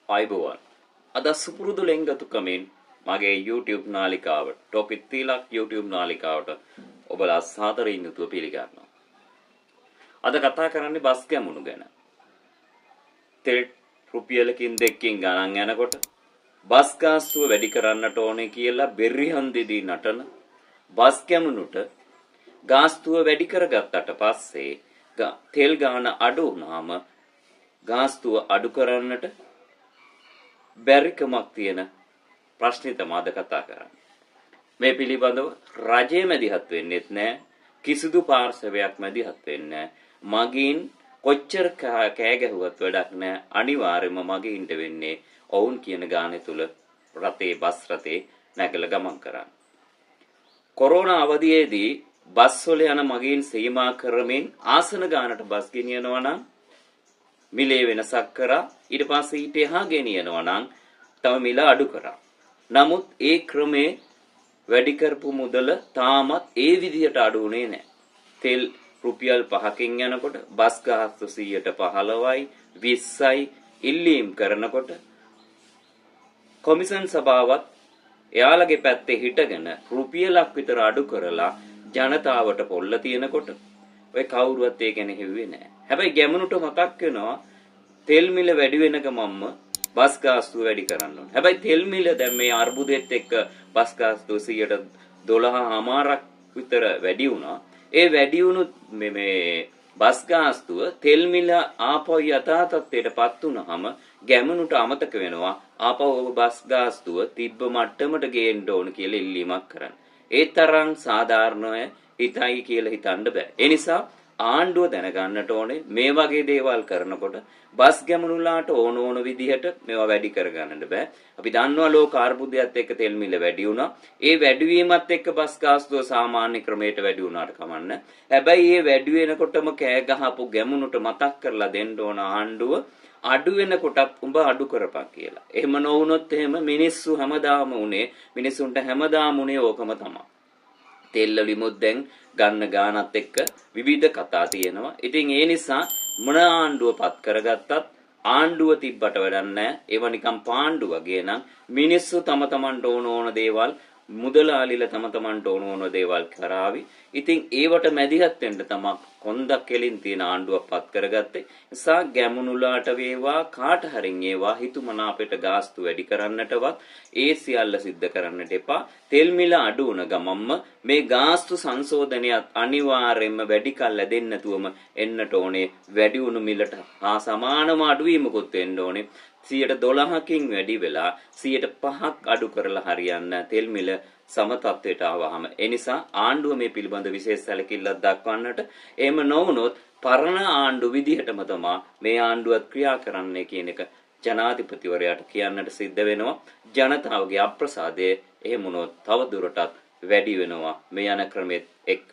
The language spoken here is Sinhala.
අයිබෝවන් අද සුපුරුදු ලෙන්ගතුකමින් මගේ YouTube නාලිකාවට ටොපික් 3 YouTube නාලිකාවට ඔබලා සාදරයෙන් යුතුව පිළිගන්නවා. අද කතා කරන්නේ බස් ගැමුණු ගැන. තෙල් රුපියලකින් දෙකකින් ගණන් යනකොට බස් ගාස්තුව වැඩි කරන්නට ඕනේ කියලා බෙරිහන්දිදී නටන බස් ගැමුණුට ගාස්තුව වැඩි කරගත්තට පස්සේ තෙල් ගාන අඩු වුණාම ගාස්තුව අඩු කරන්නට බැරිකමක් තියෙන ප්‍රශ්නේ තමයි අද කතා කරන්නේ. මේ පිළිබඳව රජයේ මැදිහත් වෙන්නෙත් නැහැ. කිසිදු පාර්ශවයක් මැදිහත් වෙන්නේ නැහැ. මගින් කොච්චර කෑ ගැහුවත් වැඩක් නැහැ. අනිවාර්යයෙන්ම මගින්ට වෙන්නේ ඔවුන් කියන ගානේ තුල රටේ බස් රටේ නැගලා ගමන් කරන්න. කොරෝනා අවධියේදී බස් වල යන මගින් සීමා කරමින් ආසන ගානට බස් ගෙනියනවා නම් මිලේ වෙනසක් කරා ඊට පස්සේ ඊට එහා ගෙනියනවා නම් තව මිල අඩු කරා. නමුත් ඒ ක්‍රමේ වැඩි කරපු මුදල තාමත් ඒ විදිහට අඩු වුණේ නැහැ. තෙල් රුපියල් 5කින් යනකොට බස් ගාස්තු 15යි 20යි ඉල්ලීම් කරනකොට කොමිෂන් සභාවත් එයාලගේ පැත්තේ හිටගෙන රුපියලක් විතර අඩු කරලා ජනතාවට පොල්ල තියනකොට ඔය කවුරුවත් ඒ ගැන හෙව්වේ නැහැ. හැබැයි ගැමුණුට මතක් වෙනවා තෙල් මිල වැඩි වෙන ගමන්ම බස් ගාස්තුව වැඩි කරන්න ඕනේ. හැබැයි තෙල් මිල දැන් මේ අර්බුදෙත් එක්ක බස් ගාස්තුව 12.5ක් විතර වැඩි වුණා. ඒ වැඩි වුණු මේ බස් ගාස්තුව තෙල් මිල ආපහු යථා තත්ත්වයටපත් වුණාම ගැමුණුට අමතක වෙනවා ආපහු බස් ගාස්තුව තිබ්බ මට්ටමට ගේන්න ඕන කියලා ඉල්ලීමක් කරන්න. ඒ තරම් සාධාරණය හිතයි කියලා හිතන්න බෑ. ඒ නිසා ආණ්ඩුව දැනගන්නට ඕනේ මේ වගේ දේවල් කරනකොට බස් ගැමුණුලාට ඕන විදිහට මේවා වැඩි කරගන්නට බෑ. අපි දන්නවා ලෝක අර්බුදයත් එක්ක තෙල් මිල වැඩි වුණා. ඒ වැඩි වීමත් එක්ක බස් ගාස්තුව සාමාන්‍ය ක්‍රමයට වැඩි වුණාට කමන්න. හැබැයි මේ වැඩි වෙනකොටම කෑ ගහපු ගැමුණුට මතක් කරලා දෙන්න ඕන ආණ්ඩුව අඩු වෙනකොටත් උඹ අඩු කරපන් කියලා. එහෙම නොවුනොත් එහෙම මිනිස්සු හැමදාම උනේ මිනිසුන්ට හැමදාම උනේ ඕකම තමයි. තෙල් වලිමුත් දැන් ගන්න ගානත් එක්ක විවිධ කතා තියෙනවා. ඉතින් ඒ නිසා මොන ආණ්ඩුව පත් කරගත්තත් ආණ්ඩුව තිබ්බට වැඩක් නැහැ. ඒව නිකන් පාණ්ඩු වගේ නම් මිනිස්සු තම තමන්ට ඕන දේවල් මුදලාලිලා තම තමන්ට ඕන දේවල් කරાવી. ඉතින් ඒවට මැදිහත් වෙන්න තමයි කොන්දක් කෙලින් තියෙන ආණ්ඩුවක් පත් කරගත්තේ. නිසා ගැමුණුලාට වේවා කාට හරින් ඒවා හිතුමනාපෙට ගාස්තු වැඩි කරන්නටවත් ඒ සියල්ල සිද්ධ කරන්නට එපා. තෙල් මිල අඩු වුණ ගමම්ම මේ ගාස්තු සංශෝධනයත් අනිවාර්යයෙන්ම වැඩි කල් දෙන්න නැතුවම එන්නට ඕනේ. වැඩි වුණු මිලට හා සමානම අඩුවීමකුත් වෙන්න ඕනේ. 12කින් වැඩි වෙලා 5ක් අඩු කරලා හරියන්නේ තෙල් මිල සම තත්වයට ආවහම. ඒ නිසා ආණ්ඩුව මේ පිළිබඳ විශේෂ සැලකිල්ලක් දක්වන්නට එහෙම නොවුනොත් පරණ ආණ්ඩු විදිහටම තමයි මේ ආණ්ඩුවත් ක්‍රියා කරන්නේ කියන එක ජනාධිපතිවරයාට කියන්නට සිද්ධ වෙනවා. ජනතාවගේ අප්‍රසාදය එහෙම වුණොත් තව දුරටත් වැඩි වෙනවා මේ යන ක්‍රමෙත් එක්ක.